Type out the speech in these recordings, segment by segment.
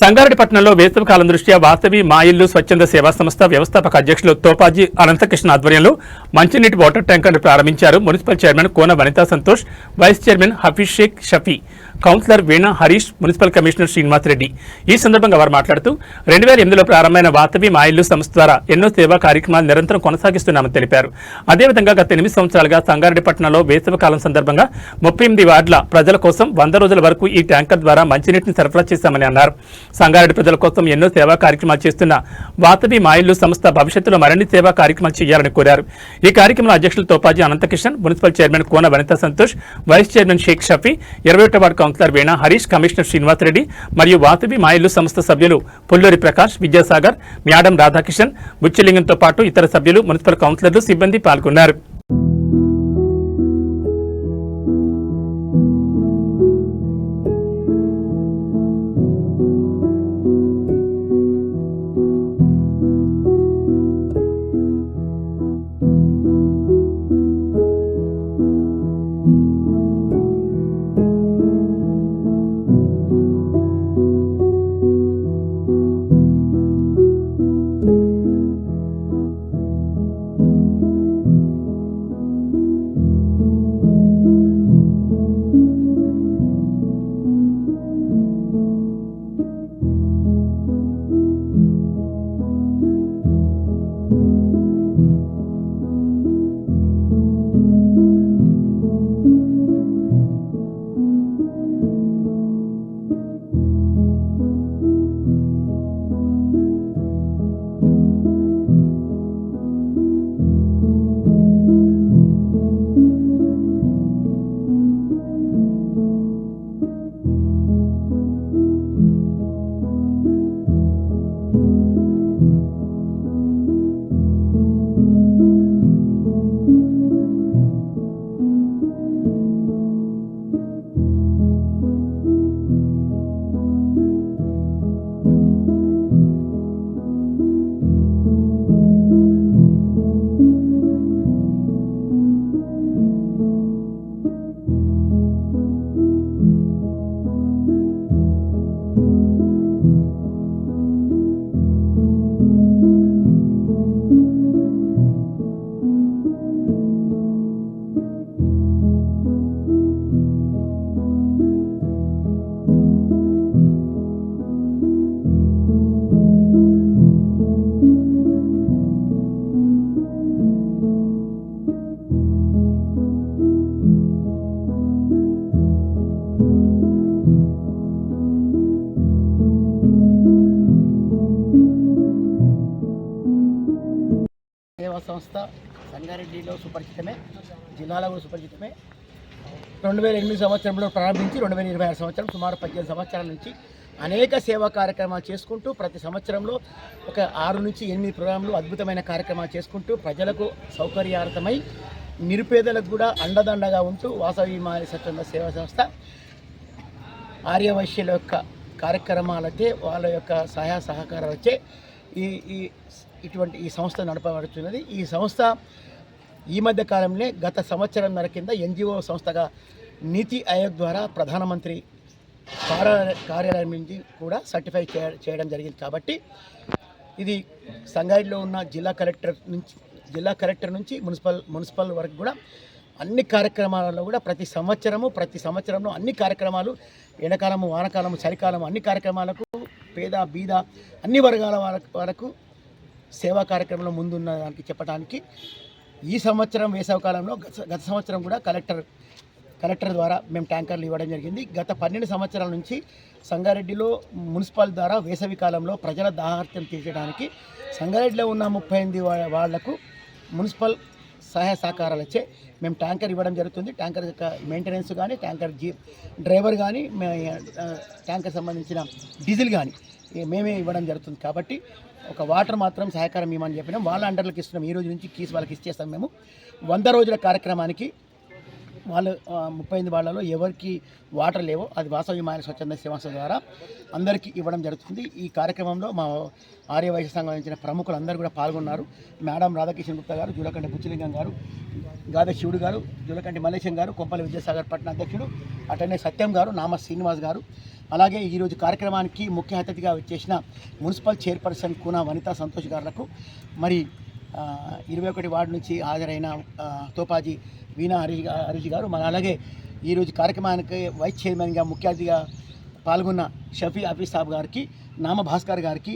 సంగారెడ్డి పట్టణంలో వేసవి కాలం దృష్ట్యా వాసవి మా ఇల్లు స్వచ్ఛంద సేవా సంస్థ వ్యవస్థాపక అధ్యక్షులు తోపాజీ అనంతకృష్ణ ఆధ్వర్యంలో మంచినీటి వాటర్ ట్యాంకర్ను ప్రారంభించారు. Municipal chairman Kona Vanitha Santosh, vice chairman Hafeez Sheikh Shafi, councillor Veena Harish, municipal commissioner Srinivas Reddy. ఈ సందర్భంగా వారు మాట్లాడుతూ 2008లో ప్రారంభమైన వాసవి మా ఇల్లు సంస్థ ద్వారా ఎన్నో సేవా కార్యక్రమాలు నిరంతరం కొనసాగిస్తున్నామని తెలిపారు. అదేవిధంగా గత 8 సంవత్సరాలుగా సంగారెడ్డి పట్టణంలో వేసవి కాలం సందర్భంగా 38 వార్డుల ప్రజల కోసం 100 రోజుల వరకు ఈ ట్యాంకర్ ద్వారా మంచినీటిని సరఫరా చేశామని అన్నారు. సంగారెడ్డి ప్రజల కోసం ఎన్నో సేవా కార్యక్రమాలు చేస్తున్న వాసవి మా ఇల్లు సంస్థ భవిష్యత్తులో మరిన్ని సేవా కార్యక్రమాలు చేయాలని కోరారు. ఈ కార్యక్రమంలో అధ్యక్షులు Thopaji Anantakrishna, municipal chairman Kona Vanitha Santosh, vice chairman Sheikh Shafi, 21వ ward councillor Veena Harish, commissioner Srinivas Reddy మరియు వాసవి మా ఇల్లు సంస్థ సభ్యులు పుల్లూరి ప్రకాష్, విద్యాసాగర్, మ్యాడం రాధాకిషన్, బుచ్చిలింగంతో పాటు ఇతర సభ్యులు, మున్సిపల్ కౌన్సిలర్లు, సిబ్బంది పాల్గొన్నారు. సేవా సంస్థ సంగారెడ్డిలో సుపరిచితమే, జిల్లాలో కూడా సుపరిచితమే. 2008 సంవత్సరంలో ప్రారంభించి 2026 సంవత్సరం సుమారు 18 సంవత్సరాల నుంచి అనేక సేవా కార్యక్రమాలు చేసుకుంటూ ప్రతి సంవత్సరంలో ఒక 6 నుంచి 8 ప్రోగ్రాంలు అద్భుతమైన కార్యక్రమాలు చేసుకుంటూ ప్రజలకు సౌకర్యార్థమై నిరుపేదలకు కూడా అండదండగా ఉంటూ వాసవి మా ఇల్లు స్వచ్ఛంద సేవా సంస్థ ఆర్యవైశ్యుల యొక్క కార్యక్రమాలకే వాళ్ళ యొక్క సహాయ సహకారాలచే ఈ సంస్థ నడపబడుతున్నది. ఈ సంస్థ ఈ మధ్య కాలంలో గత సంవత్సరంన్నర కింద ఎన్జిఓ సంస్థగా నీతి ఆయోగ్ ద్వారా ప్రధానమంత్రి కార్యాలయం నుంచి కూడా సర్టిఫై చేయడం జరిగింది. కాబట్టి ఇది సంగారెడ్డిలో ఉన్న జిల్లా కలెక్టర్ నుంచి మున్సిపల్ వరకు కూడా అన్ని కార్యక్రమాలలో కూడా ప్రతి సంవత్సరంలో అన్ని కార్యక్రమాలు, ఎండాకాలము, వానకాలము, చలికాలము అన్ని కార్యక్రమాలకు పేద బీద అన్ని వర్గాల వరకు సేవా కార్యక్రమంలో ముందున్న దానికి చెప్పడానికి ఈ సంవత్సరం వేసవికాలంలో గత సంవత్సరం కూడా కలెక్టర్ ద్వారా మేము ట్యాంకర్లు ఇవ్వడం జరిగింది. గత 12 సంవత్సరాల నుంచి సంగారెడ్డిలో మున్సిపల్ ద్వారా వేసవి కాలంలో ప్రజల దాహార్త్యం తీర్చడానికి సంగారెడ్డిలో ఉన్న 38 వాళ్లకు మున్సిపల్ సహాయ సహకారాలచ్చే మేము ట్యాంకర్ ఇవ్వడం జరుగుతుంది. ట్యాంకర్ యొక్క మెయింటెనెన్స్ కానీ, ట్యాంకర్ డ్రైవర్ కానీ, ట్యాంకర్ సంబంధించిన డీజిల్ కానీ మేమే ఇవ్వడం జరుగుతుంది. కాబట్టి ఒక వాటర్ మాత్రం సహకారం ఇవ్వమని చెప్పినాం. వాళ్ళ అండర్లకు ఇస్తున్నాం. ఈ రోజు నుంచి కీస్ వాళ్ళకి ఇచ్చేస్తాం. మేము 100 రోజుల కార్యక్రమానికి వాళ్ళు 38 వాళ్ళలో ఎవరికి వాటర్ లేవో అది వాసవి మా ఇల్లు స్వచ్ఛంద సేవా సంస్థ ద్వారా అందరికీ ఇవ్వడం జరుగుతుంది. ఈ కార్యక్రమంలో మా ఆర్యవైశ్య సంబంధించిన ప్రముఖులు అందరూ కూడా పాల్గొన్నారు. మేడం రాధాకిషన్ గుప్తా గారు, జూలకంటి బుచ్చిలింగం గారు, గాదే శివుడు గారు, జూలకంటి మల్లేశం గారు, కొంపల్లి విద్యాసాగర్ పట్టణ అధ్యక్షుడు, అటనే సత్యం గారు, నామ శ్రీనివాస్ గారు, అలాగే ఈరోజు కార్యక్రమానికి ముఖ్య అతిథిగా వచ్చేసిన మున్సిపల్ చైర్పర్సన్ కూన వనితా సంతోష్ గారులకు, మరి 21 వార్డు నుంచి హాజరైన తోపాజీ వీణా హరీష్ గారు, మరి అలాగే ఈరోజు కార్యక్రమానికి వైస్ చైర్మన్గా ముఖ్య అతిథిగా పాల్గొన్న షఫీ హఫీజ్ సాబ్ గారికి, నామ భాస్కర్ గారికి,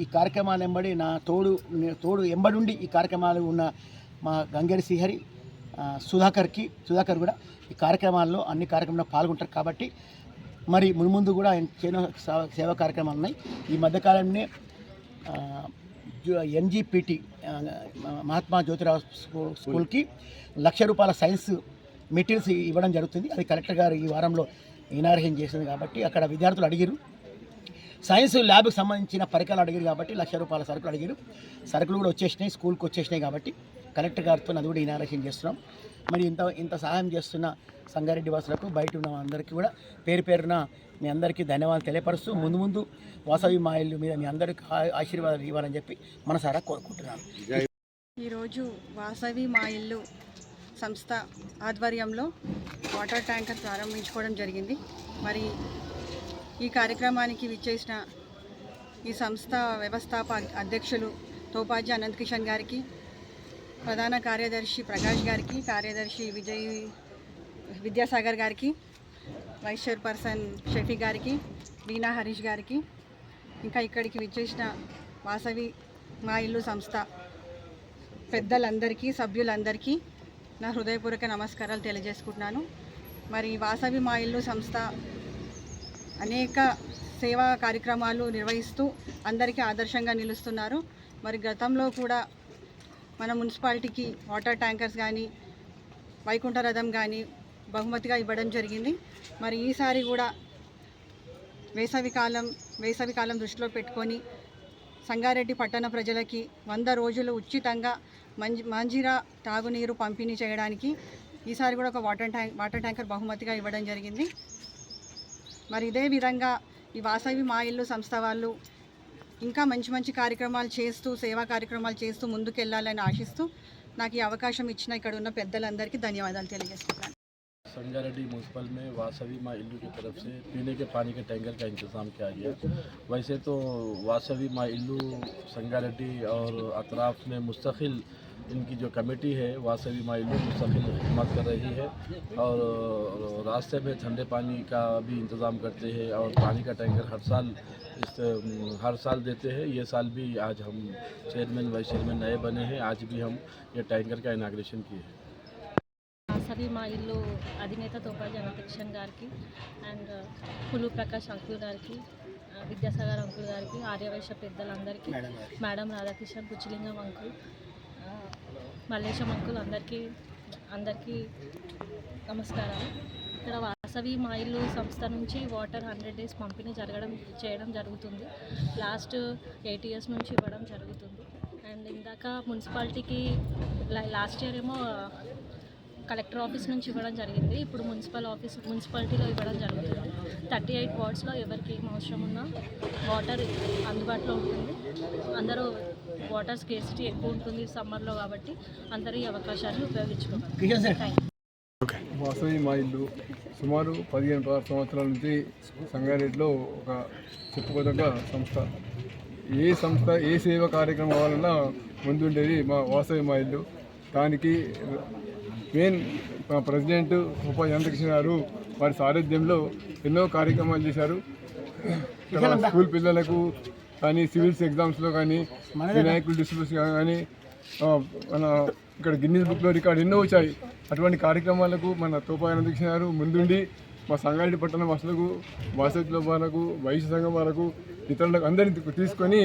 ఈ కార్యక్రమాలు ఎంబడి నా తోడు ఎంబడుండి ఈ కార్యక్రమాలు ఉన్న మా గంగేరి శ్రీహరి సుధాకర్ కూడా ఈ కార్యక్రమాల్లో అన్ని కార్యక్రమాల్లో పాల్గొంటారు. కాబట్టి మరి మున్ముందు కూడా ఎన్నో సేవా కార్యక్రమాలు ఉన్నాయి. ఈ మధ్యకాలంలో NGPT మహాత్మా జ్యోతిరావు స్కూల్కి ₹1,00,000 సైన్స్ మెటీరియల్స్ ఇవ్వడం జరుగుతుంది. అది కలెక్టర్ గారు ఈ వారంలో ఇనాగ్రేషన్ చేసింది. కాబట్టి అక్కడ విద్యార్థులు అడిగారు, సైన్స్ ల్యాబ్కి సంబంధించిన పరికరాలు అడిగారు. కాబట్టి ₹1,00,000 సరుకులు అడిగారు. సరుకులు కూడా వచ్చేసినాయి, స్కూల్కి వచ్చేసినాయి. కాబట్టి కలెక్టర్ గారితో అది కూడా ఇనాగ్రేషన్ చేస్తున్నాం. మరి ఇంత సహాయం చేస్తున్న సంగారెడ్డి వాసులకు, బయట ఉన్న అందరికీ కూడా పేరున మీ అందరికీ ధన్యవాదాలు తెలియపరుస్తూ ముందు వాసవి మా ఇల్లు మీద మీ అందరికీ ఆశీర్వాదాలు ఇవ్వాలని చెప్పి మనసారా కోరుకుంటున్నాను. ఈరోజు వాసవి మా ఇల్లు సంస్థ ఆధ్వర్యంలో వాటర్ ట్యాంకర్ ప్రారంభించుకోవడం జరిగింది. మరి ఈ కార్యక్రమానికి విచ్చేసిన ఈ సంస్థ వ్యవస్థాపక అధ్యక్షులు తోపాజీ అనంత్ కిషన్ గారికి, ప్రధాన కార్యదర్శి ప్రకాష్ గారికి, కార్యదర్శి విద్యాసాగర్ గారికి, వైస్ చైర్పర్సన్ షఫీ గారికి, వీణా హరీష్ గారికి, ఇంకా ఇక్కడికి విచ్చేసిన వాసవి మా ఇల్లు సంస్థ పెద్దలందరికీ, సభ్యులందరికీ నా హృదయపూర్వక నమస్కారాలు తెలియజేసుకుంటున్నాను. మరి వాసవి మా ఇల్లు సంస్థ అనేక సేవా కార్యక్రమాలు నిర్వహిస్తూ అందరికీ ఆదర్శంగా నిలుస్తున్నారు. మరి గతంలో కూడా మన మున్సిపాలిటీకి వాటర్ ట్యాంకర్స్ కానీ, వైకుంఠ రథం కానీ బహుమతిగా ఇవ్వడం జరిగింది. మరి ఈసారి కూడా వేసవికాలం దృష్టిలో పెట్టుకొని సంగారెడ్డి పట్టణ ప్రజలకి 100 రోజులు ఉచితంగా మంజీరా తాగునీరు పంపిణీ చేయడానికి ఈసారి కూడా ఒక వాటర్ ట్యాంకర్ బహుమతిగా ఇవ్వడం జరిగింది. మరి ఇదే విధంగా ఈ వాసవి మా ఇల్లు సంస్థ వాళ్ళు ఇంకా మంచి కార్యక్రమాలు చేస్తూ, సేవా కార్యక్రమాలు చేస్తూ ముందుకెళ్ళాలని ఆశిస్తూ నాకు ఈ అవకాశం ఇచ్చిన ఇక్కడ ఉన్న పెద్దలందరికీ ధన్యవాదాలు తెలియజేస్తున్నాను. संगारेड्डी म्यूनसिपल में वासवी माँ इल्लू की तरफ से पीने के पानी के टैंकर का इंतज़ाम किया गया। वैसे तो वासवी माँ इल्लू संगारेड्डी और अतराफ़ में मुस्तकिल इनकी जो कमेटी है वासवी माँ इल्लू मुस्तकिल खिदमत कर रही है और रास्ते में ठंडे पानी का भी इंतज़ाम करते हैं और पानी का टैंकर हर साल देते हैं। ये साल भी आज हम चेयरमैन वाइस चेयरमैन नए बने हैं, आज भी हम ये टैंकर का इनाग्रेशन किए हैं। వాసవి మా ఇల్లు అధినేత తోపాజీ అనంత్ కిషన్ గారికి అండ్ పులు ప్రకాష్ అంకుల్ గారికి, విద్యాసాగర్ అంకుల్ గారికి, ఆర్యవైశ్య పెద్దలందరికీ, madam Radhakishan, Puchilingam uncle, Mallesham uncle అందరికీ నమస్కారాలు. ఇక్కడ వాసవి మా ఇల్లు సంస్థ నుంచి వాటర్ 100 days పంపిణీ చేయడం జరుగుతుంది. లాస్ట్ 8 years నుంచి ఇవ్వడం జరుగుతుంది. అండ్ ఇందాక మున్సిపాలిటీకి లాస్ట్ ఇయర్ ఏమో కలెక్టర్ ఆఫీస్ నుంచి ఇవ్వడం జరిగింది. ఇప్పుడు మున్సిపాలిటీలో ఇవ్వడం జరుగుతుంది. 38 వార్డ్స్లో ఎవరికి ఏం అవసరం ఉన్నా వాటర్ అందుబాటులో ఉంటుంది. అందరూ వాటర్ స్కేర్సిటీ ఎక్కువ ఉంటుంది సమ్మర్లో, కాబట్టి అందరూ ఈ అవకాశాన్ని ఉపయోగించుకోవాలి. వాసవి మా ఇల్లు సుమారు 15 సంవత్సరాల నుంచి సంగారెడ్డిలో ఒక చెప్పుకోదగ్గ సంస్థ. ఏ సేవా కార్యక్రమం అవ్వాలన్నా ముందుండేది మా వాసవి మా ఇల్లు. దానికి మెయిన్ ప్రెసిడెంట్ తోపాజీ అనంత్ కిషన్ గారు వారి సారథ్యంలో ఎన్నో కార్యక్రమాలు చేశారు. ఇక్కడ స్కూల్ పిల్లలకు కానీ, సివిల్స్ ఎగ్జామ్స్లో కానీ, వినాయకుల డిస్ట్రిబ్యూషన్ కానీ, మన ఇక్కడ గిన్నీస్ బుక్లో రికార్డు ఎన్నో వచ్చాయి. అటువంటి కార్యక్రమాలకు మన తోపాజీ అనంత్ కిషన్ గారు ముందుండి మా సంగారెడ్డి పట్టణ వాసులకు, వాసవిలో వాళ్ళకు, వైశ్య సంఘం వాళ్ళకు, ఇతరులకు అందరినీ తీసుకొని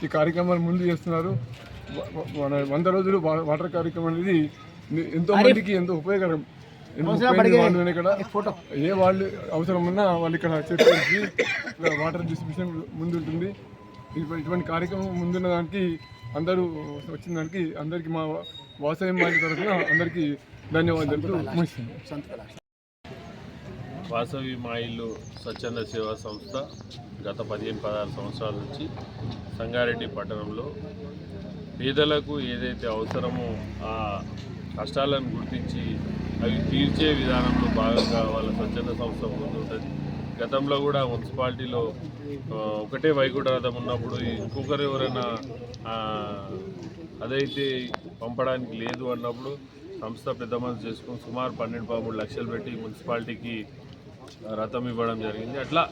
ఈ కార్యక్రమాలు ముందు చేస్తున్నారు. 100 రోజులు వాటర్ కార్యక్రమం అనేది ఎంతో మందికి ఎంతో ఉపయోగకరం. వాళ్ళు ఇక్కడ ఏ వాళ్ళు అవసరం ఉన్నా వాళ్ళు ఇక్కడ చెప్పేసి వాటర్ డిస్ట్రిబ్యూషన్ ముందుంటుంది. ఇటువంటి కార్యక్రమం ముందున్న దానికి అందరూ వచ్చిన దానికి అందరికీ మా వాసవి మా తరఫున అందరికీ ధన్యవాదాలు. వాసవి మా ఇల్లు స్వచ్ఛంద సేవా సంస్థ గత 15-16 సంవత్సరాల నుంచి సంగారెడ్డి పట్టణంలో పేదలకు ఏదైతే అవసరమో ఆ కష్టాలను గుర్తించి అవి తీర్చే విధానంలో భాగంగా వాళ్ళ స్వచ్ఛంద సంస్థ ముందుంటుంది. గతంలో కూడా మున్సిపాలిటీలో ఒకటే వైకుంఠ రథం ఉన్నప్పుడు ఇంకొకరు ఎవరైనా అదైతే పంపడానికి లేదు అన్నప్పుడు సంస్థ పెద్ద మనసు చేసుకుని సుమారు 12-13 లక్షలు పెట్టి మున్సిపాలిటీకి రథం ఇవ్వడం జరిగింది. అట్లా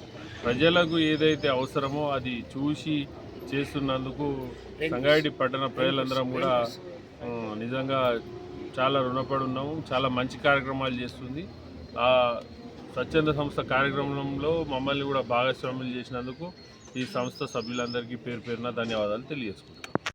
ప్రజలకు ఏదైతే అవసరమో అది చూసి చేస్తున్నందుకు సంగారెడ్డి పట్టణ ప్రజలందరం కూడా నిజంగా చాలా రుణపడి ఉన్నాము. చాలా మంచి కార్యక్రమాలు చేస్తుంది. ఆ స్వచ్ఛంద సంస్థ కార్యక్రమంలో మమ్మల్ని కూడా భాగస్వాములు చేసినందుకు ఈ సంస్థ సభ్యులందరికీ పేరు పేరున ధన్యవాదాలు తెలియజేసుకుంటాం.